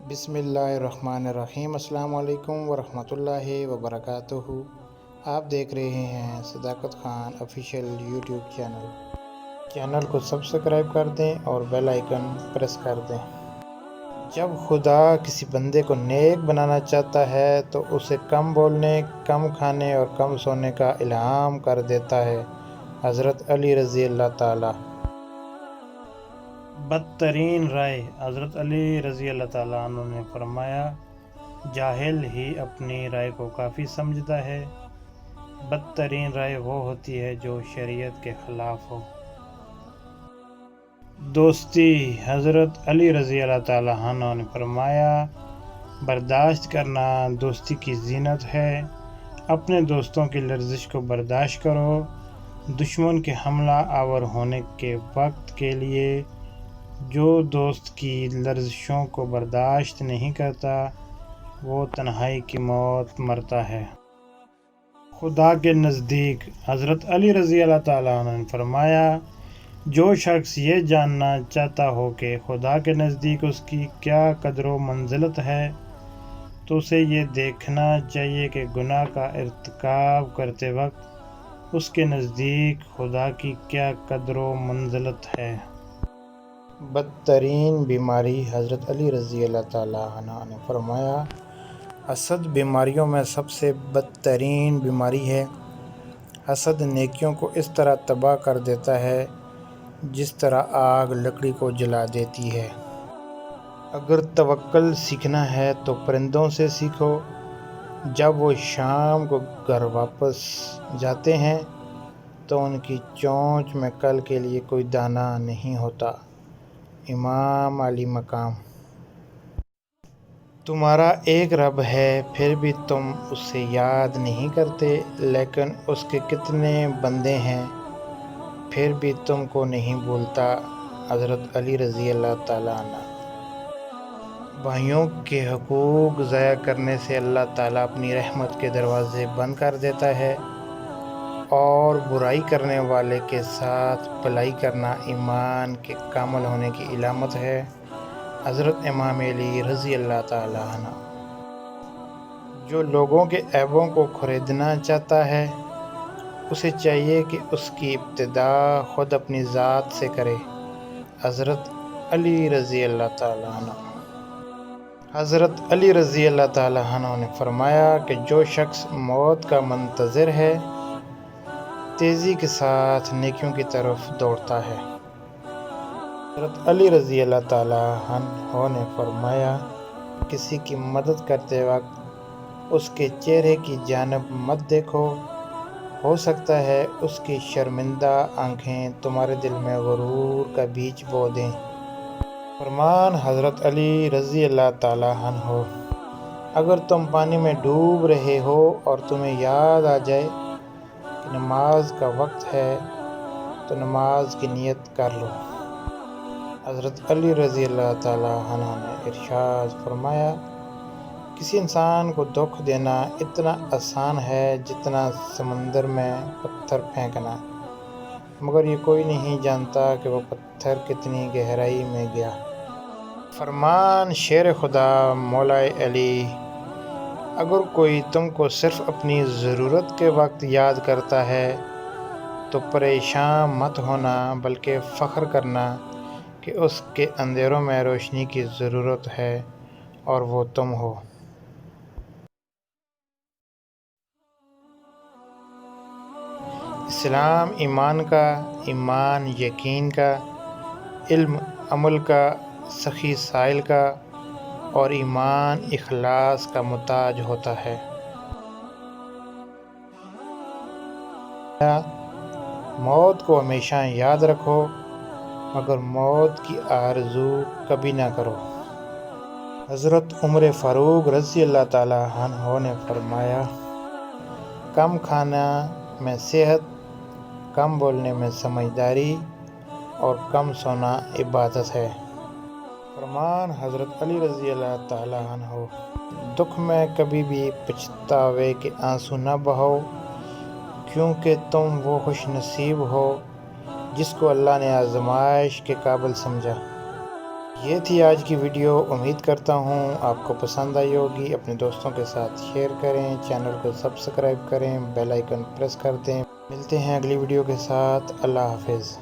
بسم اللہ الرحمن الرحیم۔ السلام علیکم ورحمۃ اللہ وبرکاتہ۔ آپ دیکھ رہے ہیں صداقت خان آفیشیل یوٹیوب چینل کو سبسکرائب کر دیں اور بیل آئیکن پریس کر دیں۔ جب خدا کسی بندے کو نیک بنانا چاہتا ہے تو اسے کم بولنے، کم کھانے اور کم سونے کا الہام کر دیتا ہے۔ حضرت علی رضی اللہ تعالی۔ بدترین رائے۔ حضرت علی رضی اللہ تعالیٰ عنہ نے فرمایا، جاہل ہی اپنی رائے کو کافی سمجھتا ہے، بدترین رائے وہ ہوتی ہے جو شریعت کے خلاف ہو۔ دوستی۔ حضرت علی رضی اللہ تعالیٰ عنہ نے فرمایا، برداشت کرنا دوستی کی زینت ہے۔ اپنے دوستوں کی لرزش کو برداشت کرو۔ دشمن کے حملہ آور ہونے کے وقت کے لیے جو دوست کی لرزشوں کو برداشت نہیں کرتا وہ تنہائی کی موت مرتا ہے۔ خدا کے نزدیک۔ حضرت علی رضی اللہ تعالیٰ عنہ نے فرمایا، جو شخص یہ جاننا چاہتا ہو کہ خدا کے نزدیک اس کی کیا قدر و منزلت ہے تو اسے یہ دیکھنا چاہیے کہ گناہ کا ارتکاب کرتے وقت اس کے نزدیک خدا کی کیا قدر و منزلت ہے۔ بدترین بیماری۔ حضرت علی رضی اللہ تعالیٰ عنہ نے فرمایا، حسد بیماریوں میں سب سے بدترین بیماری ہے۔ حسد نیکیوں کو اس طرح تباہ کر دیتا ہے جس طرح آگ لکڑی کو جلا دیتی ہے۔ اگر توکل سیکھنا ہے تو پرندوں سے سیکھو۔ جب وہ شام کو گھر واپس جاتے ہیں تو ان کی چونچ میں کل کے لیے کوئی دانہ نہیں ہوتا۔ امام علی مقام۔ تمہارا ایک رب ہے پھر بھی تم اسے یاد نہیں کرتے، لیکن اس کے کتنے بندے ہیں پھر بھی تم کو نہیں بھولتا۔ حضرت علی رضی اللہ تعالیٰ عنہ۔ بھائیوں کے حقوق ضائع کرنے سے اللہ تعالیٰ اپنی رحمت کے دروازے بند کر دیتا ہے، اور برائی کرنے والے کے ساتھ بھلائی کرنا ایمان کے کامل ہونے کی علامت ہے۔ حضرت امام علی رضی اللہ تعالیٰ عنہ۔ جو لوگوں کے عیبوں کو خریدنا چاہتا ہے اسے چاہیے کہ اس کی ابتدا خود اپنی ذات سے کرے۔ حضرت علی رضی اللہ تعالیٰ عنہ۔ حضرت علی رضی اللہ تعالیٰ عنہ نے فرمایا کہ جو شخص موت کا منتظر ہے تیزی کے ساتھ نیکیوں کی طرف دوڑتا ہے۔ حضرت علی رضی اللہ تعالیٰ عنہ نے فرمایا، کسی کی مدد کرتے وقت اس کے چہرے کی جانب مت دیکھو، ہو سکتا ہے اس کی شرمندہ آنکھیں تمہارے دل میں غرور کا بیج بو دیں۔ فرمان حضرت علی رضی اللہ تعالیٰ عنہ، اگر تم پانی میں ڈوب رہے ہو اور تمہیں یاد آ جائے کہ نماز کا وقت ہے تو نماز کی نیت کر لو۔ حضرت علی رضی اللہ تعالیٰ عنہ نے ارشاد فرمایا، کسی انسان کو دکھ دینا اتنا آسان ہے جتنا سمندر میں پتھر پھینکنا، مگر یہ کوئی نہیں جانتا کہ وہ پتھر کتنی گہرائی میں گیا۔ فرمان شیر خدا مولا علی، اگر کوئی تم کو صرف اپنی ضرورت کے وقت یاد کرتا ہے تو پریشان مت ہونا بلکہ فخر کرنا کہ اس کے اندھیروں میں روشنی کی ضرورت ہے اور وہ تم ہو۔ اسلام ایمان کا، ایمان یقین کا، علم عمل کا، سخی سائل کا اور ایمان اخلاص کا محتاج ہوتا ہے۔ موت کو ہمیشہ یاد رکھو مگر موت کی آرزو کبھی نہ کرو۔ حضرت عمر فاروق رضی اللہ تعالیٰ عنہ نے فرمایا، کم کھانا میں صحت، کم بولنے میں سمجھداری اور کم سونا عبادت ہے۔ فرمان حضرت علی رضی اللہ تعالیٰ عنہ، دکھ میں کبھی بھی پچھتاوے کے آنسو نہ بہاؤ، کیونکہ تم وہ خوش نصیب ہو جس کو اللہ نے آزمائش کے قابل سمجھا۔ یہ تھی آج کی ویڈیو، امید کرتا ہوں آپ کو پسند آئی ہوگی۔ اپنے دوستوں کے ساتھ شیئر کریں، چینل کو سبسکرائب کریں، بیل آئیکن پریس کر دیں۔ ملتے ہیں اگلی ویڈیو کے ساتھ، اللہ حافظ۔